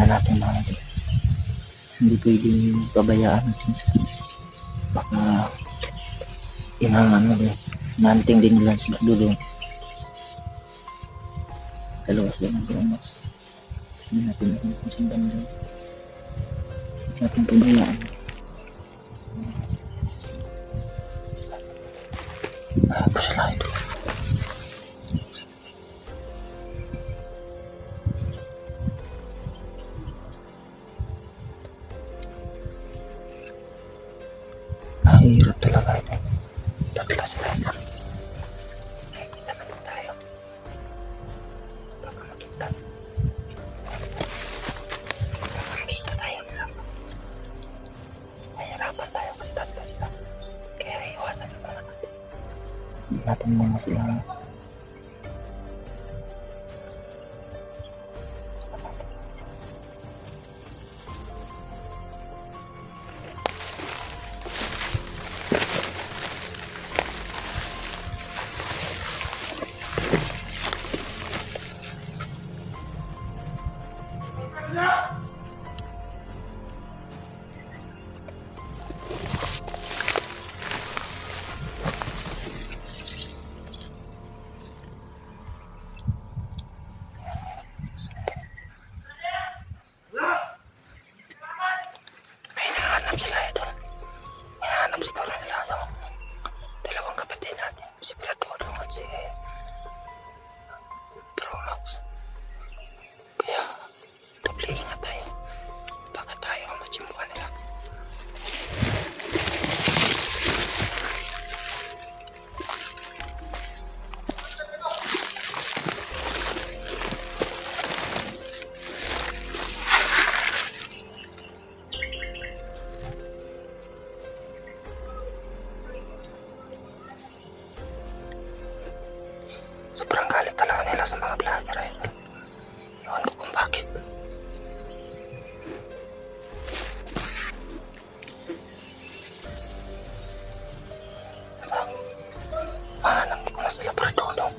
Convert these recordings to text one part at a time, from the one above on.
na natin mga idol. Hindi pwedeng pabayaan natin sa baka nanting din nila sila dulo. Dalawa sila ng bronx. Hindi natin alam kung saan banda. Hindi natin pabayaan. Ito sila ito. Hirap talaga ito. Tatlo sila ito. Nakikita natin tayo. Baka makita. Baka makita tayo nila. Mahirapan tayo kasi tatlo sila. Kaya iwasan na natin. Hindi natin muna sila. Sobrang galit talaga nila sa mga vlogger eh. Ewan ko kung bakit. Mahanap ko na sila para tulong.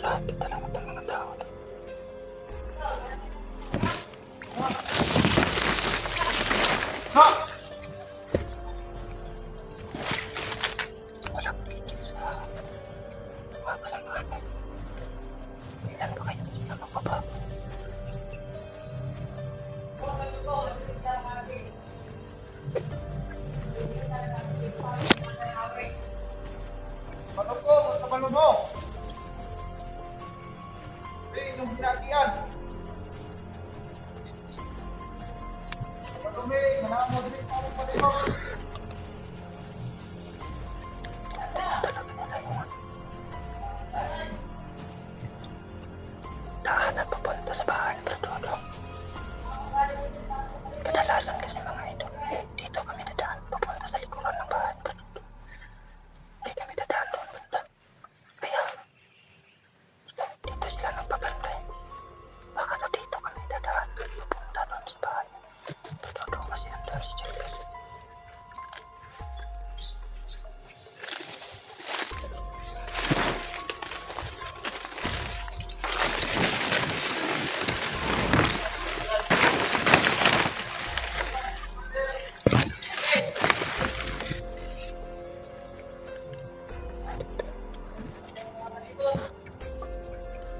lahat talaga ng mga tao. Walang tigil sa mga kasamahan. Ilan ba kayo sila magbabago? Ano po? Ano mo? Yung binatian. Madumi, manamod rin ako pa rin ako. Daanan papunta sa bahay ni Bertolo. Kadalasan kasi mga ito, dito kami dadaan papunta sa likuran ng bahay ni Bertolo. Hindi kami dadaan doon banda. Kaya, dito sila nang pagantay. Baka na dito kami dadaan papunta doon sa bahay ni Bertolo kasi andun si Julius.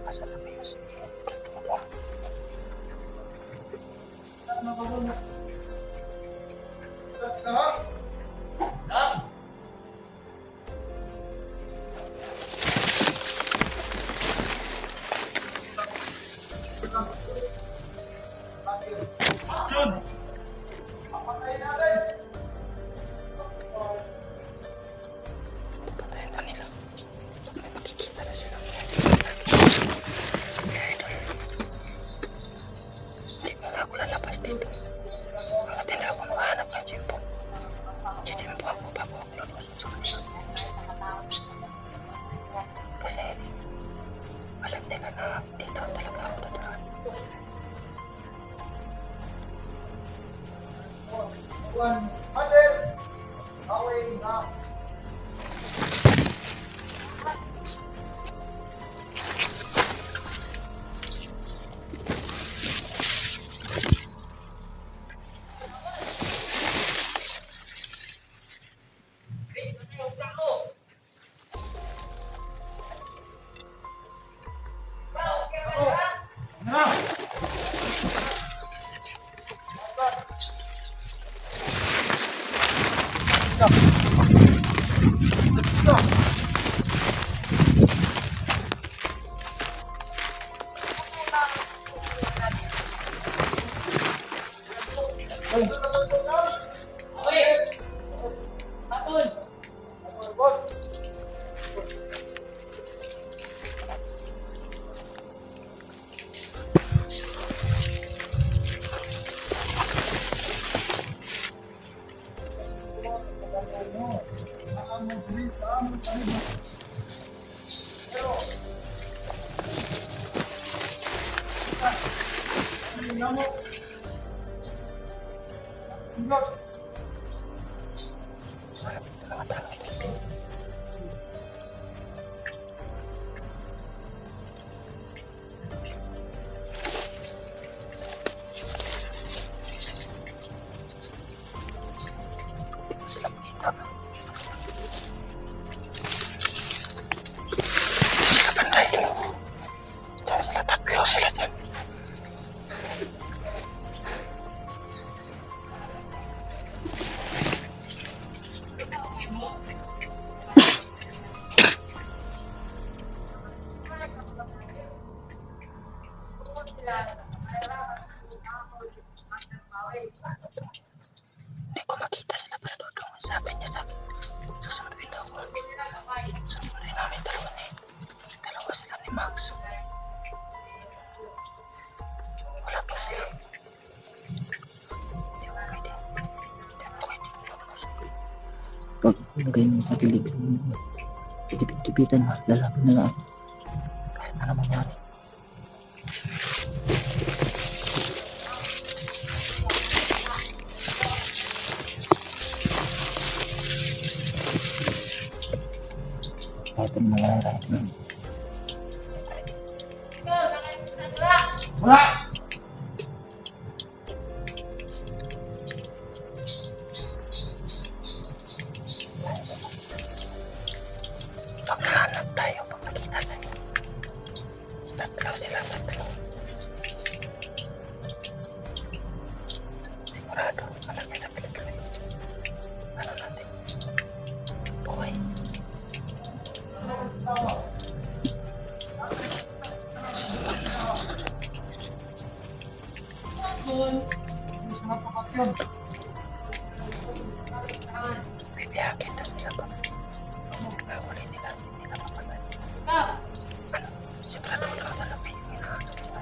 Asan na kayo si Bertolo? Sila ha? Yun! Papatayin natin! Patayin na nila. May makikita na sila. Kaya ito. Hindi mo na ako lalabas dito. Bakit hindi ako makahanap ng Jimbo? Jimbo ako bago ako lulusot sa kanila. Kasi alam nila na dito talaga ako dadaan. Juan, Mother! Away na! Mga tao ito. Sila makita. Sila banday. Diyan sila, tatlo sila dyan. Hindi ko makita sila pero doon. Sabi niya sa akin, susunduin daw ko. Susunduin namin dalawa ni. Dalawa sila ni Max. Wala pa sila. Hindi ko pwede. Pag ilagay mo sa kilig, kipit-kipitan mo, lalaban na lang. Kahit ano mangyari. Kahit ano mangyari. Wala! Maghahanap tayo pag nakita tayo. Tatlo sila, tatlo. Sigurado, alam niya sa pelikula. Ano natin? Buhay. Bibiyakin na sila ba? Nahuli nila, hindi na mapatay. Ano? Sigurado lang talaga yung hinahanap nila.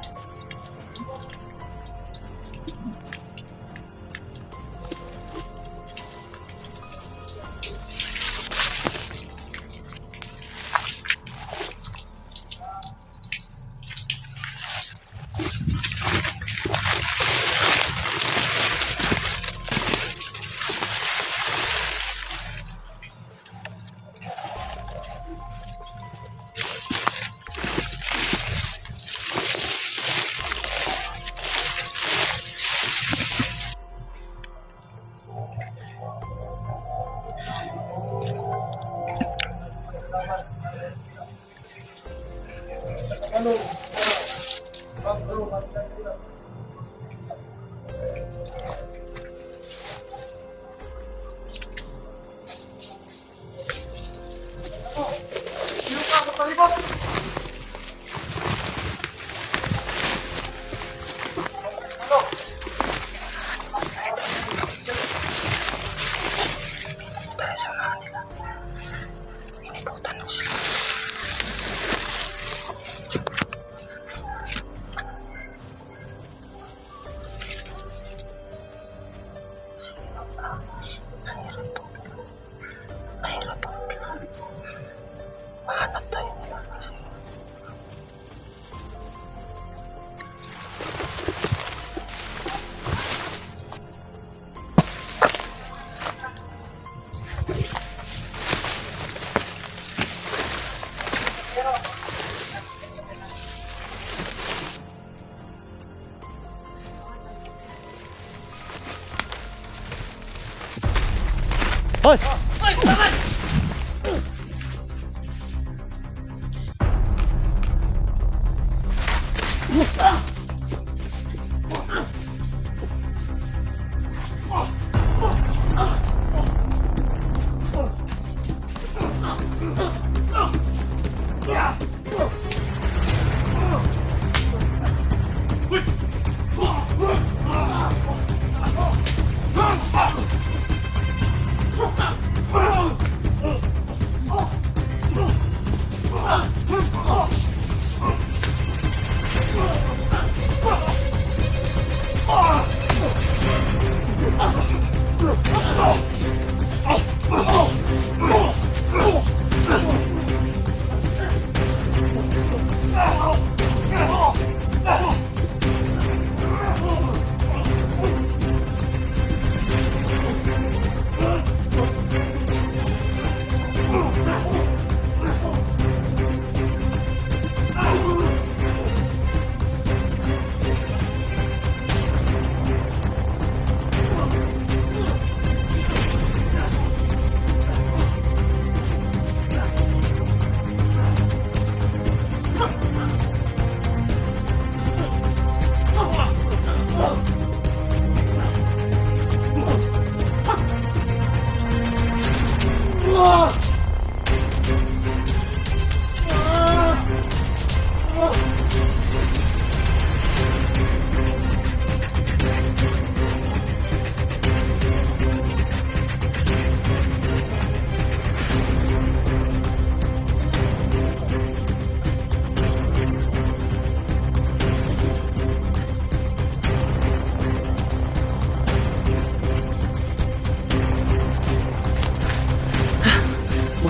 Ano? Bro, sino ka sa palibot? Ano? Tayo sa unahan nila. Inikutan mo sila. Mahirap po. Mahanap tayo nila kasi Hoy!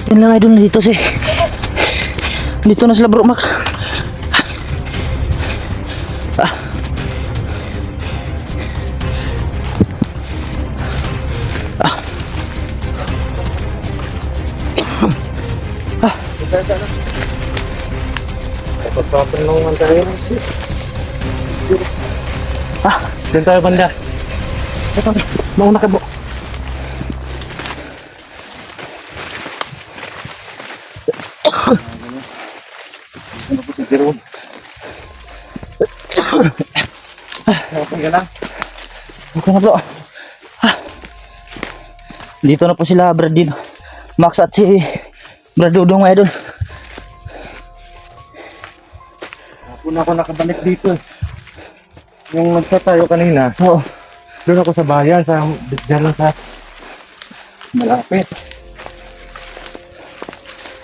Yun lang idol, dito si dito na sila bro Max. Pagpapin naman tayo. Doon tayo banda. Ito, mauna ka, bro. Ano po si Jerome? Okay ka lang? Okay na bro. Dito na po sila Brad dito. Max at si Brad Dudong mga idol. Ako na ako nakabalik dito. Yung nagsa tayo kanina, Oo. doon ako sa bayan, dyan lang sa malapit.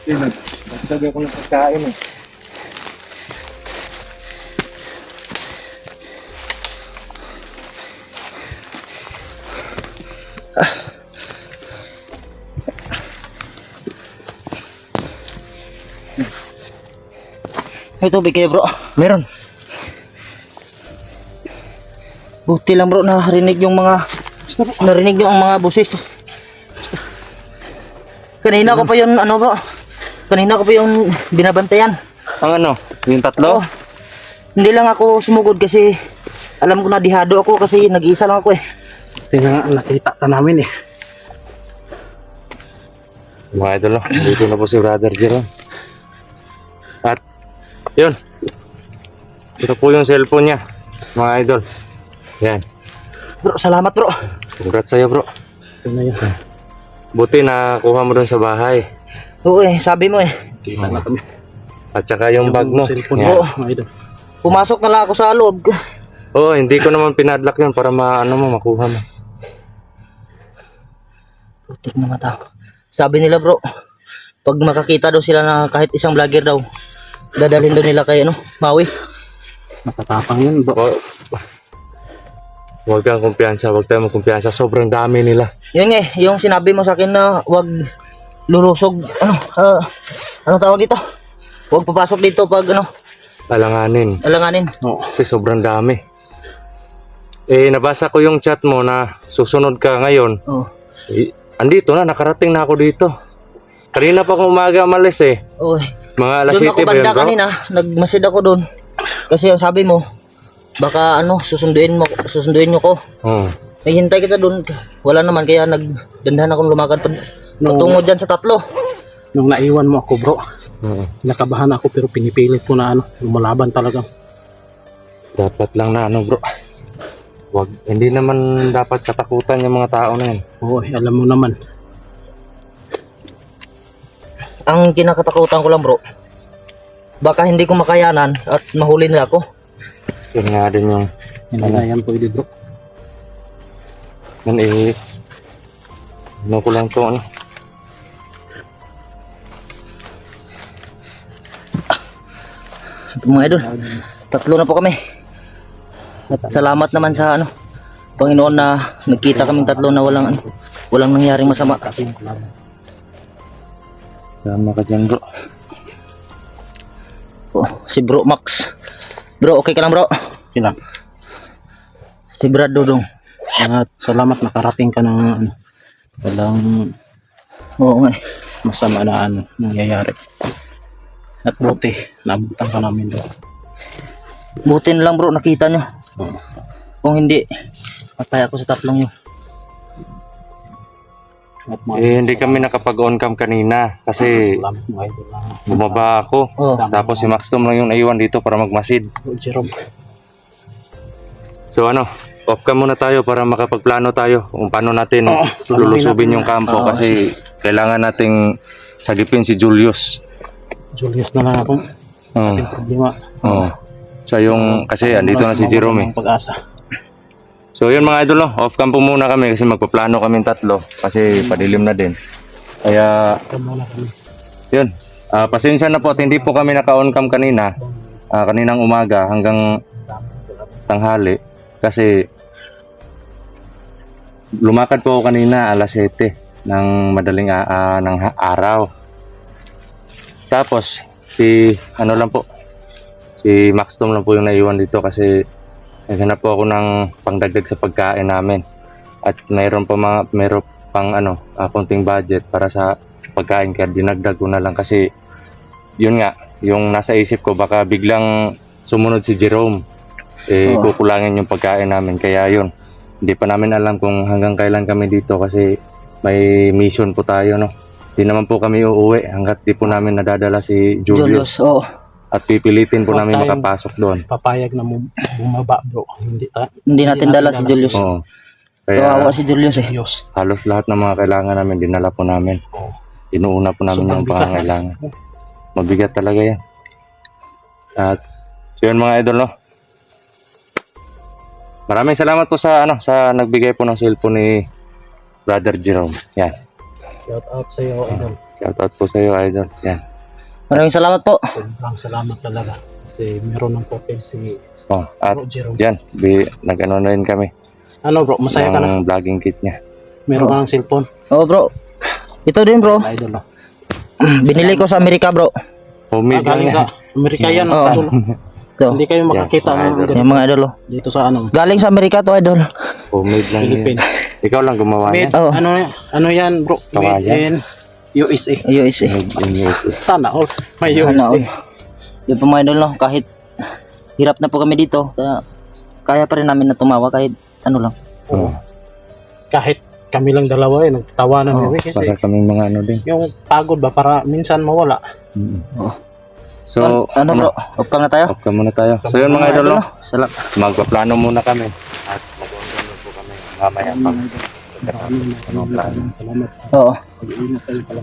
Kasi nagdagdag ako ng pagkain eh. May tubig kayo bro. Meron. Buti lang bro narinig yung mga busis. Kanina ko pa yun ano bro. Kanina ko pa yung binabantayan. Ang ano? Yung tatlo? Oo. Hindi lang ako sumugod kasi alam ko na dihado ako kasi nag-iisa lang ako eh. Tingnan, nakita ka namin eh. Mga idol, dito na po si Brother Jerome. At yun, ito po yung cellphone niya, mga idol. Yan, Bro, salamat bro. congrats sa'yo bro. Ito na yun. Buti nakuha mo dun sa bahay. Oo eh, sabi mo eh. Kita na kami. At saka yung bag mo. Cellphone Yan. mo, mga idol. Pumasok na lang ako sa loob. Oo, hindi ko naman pinadlock yun para makuha mo. Putik na mata. Sabi nila bro, pag makakita daw sila na kahit isang vlogger daw, dadalhin daw nila kay ano, Maui. Nakatapang yun, bro. Huwag kang kumpiyansa, huwag tayo magkumpiyansa. Sobrang dami nila. Yun nga eh, yung sinabi mo sa akin na wag lulusog, ano tawag dito? Huwag papasok dito pag ano, Alanganin. alanganin. Kasi sobrang dami. Eh, nabasa ko yung chat mo na susunod ka ngayon. Oh. Andito na, nakarating na ako dito. Kanina pa akong umaga malis eh. Oy. Mga alas Doon 7 ako ba yun banda bro? kanina, nagmasid ako doon. Kasi ang sabi mo, baka ano, susunduin nyo ko. Oo. Naghintay kita doon. Wala naman kaya nagdandahan akong lumakad patungo dyan sa tatlo. Nung naiwan mo ako, bro, Oo. nakabahan ako pero pinipilit ko na ano, lumalaban talaga. Dapat lang na ano bro. Hindi naman dapat katakutan yung mga tao na yun. Oo, alam mo naman. Ang kinakatakutan ko lang bro, baka hindi ko makayanan at mahuli nila ako. Yun nga din yung Hindi na yan pwede, bro. yan eh. Ano ko lang to ano. Mga idol, tatlo na po kami. At salamat naman sa ano, Panginoon na nagkita kaming tatlo na walang nangyaring masama. Tama ka dyan bro. Oh, si Bro Max. Bro, okay ka lang bro? Okay lang. Si Brad Dudong. At salamat nakarating ka ng ano, walang Oo nga eh. masama na ano, nangyayari. At buti, naabutan ka namin doon. Buti na lang bro, nakita nyo. Oo. Kung hindi, patay ako sa tatlong yun. At Hindi kami nakapag-on cam kanina kasi salamat mga idol na bumaba ako. Oh. Tapos si Max Tom lang yung naiwan dito para magmasid. Jerome. So ano, off cam muna tayo para makapagplano tayo kung paano natin Oo, lulusubin yung kampo Oo, kasi kailangan nating sagipin si Julius. Julius na lang ako. Oo. Ating problema. Oo. So yung kasi andito na si Jerome eh. Ang pag-asa. So yun mga idol, no? Off cam po muna kami kasi magpaplano kami tatlo kasi padilim na din. Kaya Ito muna kami. yun, pasensya na po at hindi po kami naka-on cam kanina, kaninang umaga hanggang tanghali kasi lumakad po ako kanina alas 7 ng madaling ng araw. Tapos si ano lang po, si Max Tom lang po yung naiwan dito kasi naghanap po ako ng pangdagdag sa pagkain namin at mayroon pang ano, konting budget para sa pagkain kaya dinagdag ko na lang kasi yun nga, yung nasa isip ko baka biglang sumunod si Jerome Oo. kukulangin yung pagkain namin. Kaya yun, hindi pa namin alam kung hanggang kailan kami dito kasi may mission po tayo, no? Di naman po kami uuwi hanggat di po namin nadadala si Julius. Oo. At pipilitin po Huwag namin tayong- makapasok doon. Papayag na bumaba bro. Hindi natin dala si Julius. Oo. Kawawa Kaya si Julius eh. Diyos. halos lahat ng mga kailangan namin, dinala po namin. Oo. Inuuna po namin Sobrang yung bigat. pangangailangan. Mabigat talaga yan. At so yun mga idol, no? Maraming salamat po sa sa nagbigay po ng cellphone ni Brother Jerome. Yan. Shout out sa iyo, idol. Shoutout po sa iyo, idol. Yan. Maraming salamat po. Sobrang salamat talaga. Kasi meron ng footage si Oh, at Bro Jerome. yan, nag-ano na rin kami Ano bro, masaya ka na? ng vlogging kit niya. Meron ka ng cellphone? Oo bro. Ito din bro. Idol no? Binili ko sa Amerika bro. Homemade lang Galing yan. sa Amerika yan. Oo. idol. Ito. Hindi kayo makakita Yeah, ng idol. ganito Yung mga idol oh. dito sa ano, Galing sa Amerika to idol. Homemade lang yan. Philippines. Ikaw lang gumawa Made, yan. Oo. ano yan bro? Made Kawayan. in USA. USA. Made in USA. Sana all. May Sana USA. all. Yung po mga idol no. Kahit hirap na po kami dito. Kaya pa rin namin na tumawa kahit ano lang. Oo. Kahit kami lang dalawa nagtawanan Oo, kami kasi Para kaming mga ano din. yung pagod ba para minsan mawala. Oo. So, ano bro? Off cam na tayo? Off ka muna tayo. So yun mga idol, no? Salamat. Magpaplano muna kami. At mag-download po kami mamaya pa. Maraming Ano plano? salamat. Oo. Pag-iingat kayo pala.